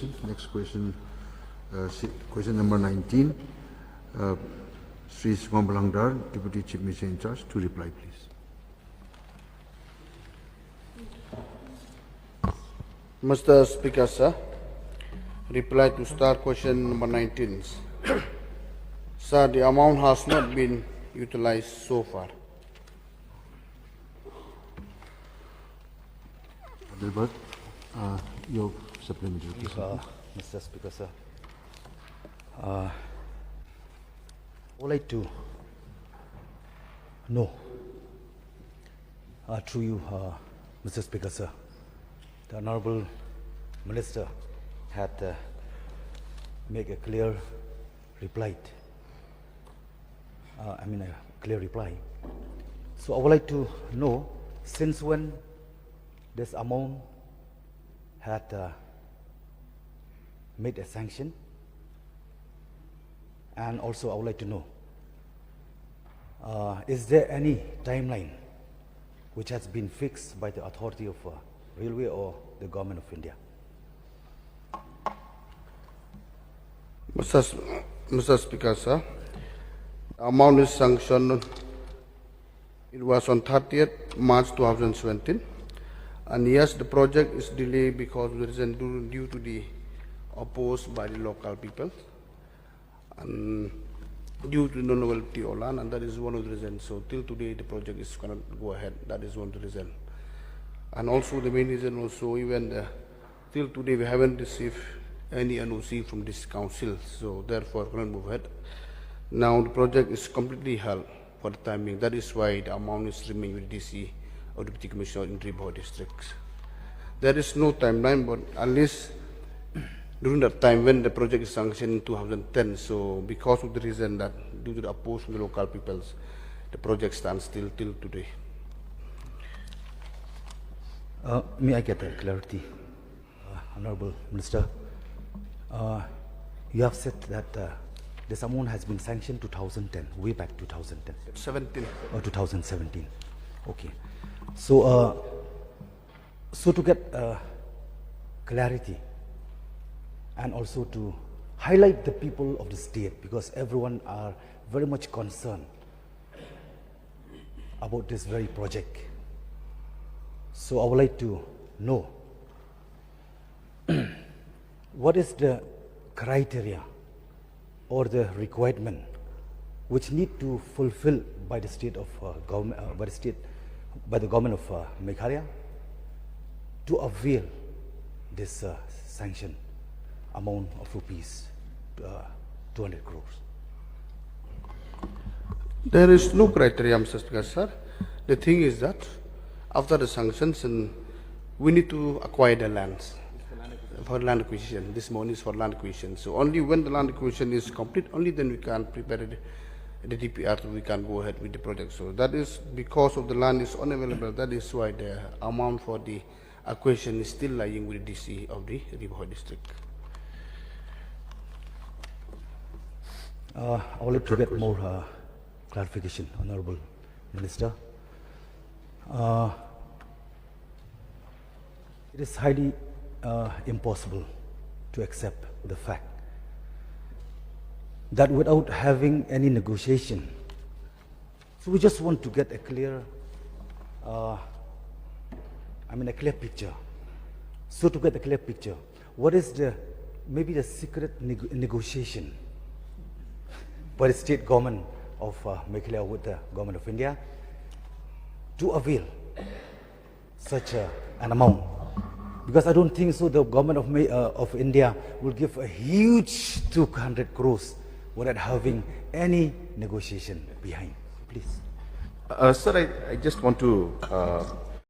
question. Next question, question number 19. Sri Sumambalangdar, Deputy Chief Minister in charge, to reply, please. Mr. Speaker, sir, reply to start question number 19. Sir, the amount has not been utilized so far. Adelbert, your supplementary, please. Mr. Speaker, sir, I would like to know, through you, Mr. Speaker, sir, the Honorable Minister had made a clear reply. A clear reply. So I would like to know, since when this amount had made a sanction, and also I would like to know, is there any timeline which has been fixed by the authority of Railway or the Government of India? Mr. Speaker, sir, amount is sanctioned. It was on 30th March 2017, and yes, the project is delayed because of the reason due to the opposed by the local people and due to the non-availability of land, and that is one of the reasons. So till today the project is cannot go ahead. That is one of the reasons. And also the main reason also, even till today we haven't received any NOC from this council, so therefore cannot move ahead. Now the project is completely held for the time being. That is why the amount is remaining with DC or Deputy Commissioner in Ribhoi district. There is no timeline, but at least during that time when the project is sanctioned in 2010, so because of the reason that due to the opposition from the local peoples, the project stands still till today. May I get a clarity, Honorable Minister? You have said that this amount has been sanctioned 2010, way back 2010. 17. Or 2017. Okay. So, so to get clarity and also to highlight the people of the state, because everyone are very much concerned about this very project. So I would like to know what is the criteria or the requirement which need to fulfill by the state of government, by the government of Meghalaya to avail this sanction amount of rupees 200 crores. There is no criteria, Mr. Speaker, sir. The thing is that after the sanctions, we need to acquire the lands for land acquisition. This money is for land acquisition. So only when the land acquisition is complete, only then we can prepare the DPR, so we can go ahead with the project. So that is because of the land is unavailable. That is why the amount for the acquisition is still lying with the DC of the Ribhoi district. I would like to get more clarification, Honorable Minister. It is highly impossible to accept the fact that without having any negotiation, so we just want to get a clear, a clear picture. So to get a clear picture, what is maybe the secret negotiation by the state government of Meghalaya with the government of India to avail such an amount? Because I don't think so the government of India will give a huge 200 crores without having any negotiation behind. Please. Sir, I just want to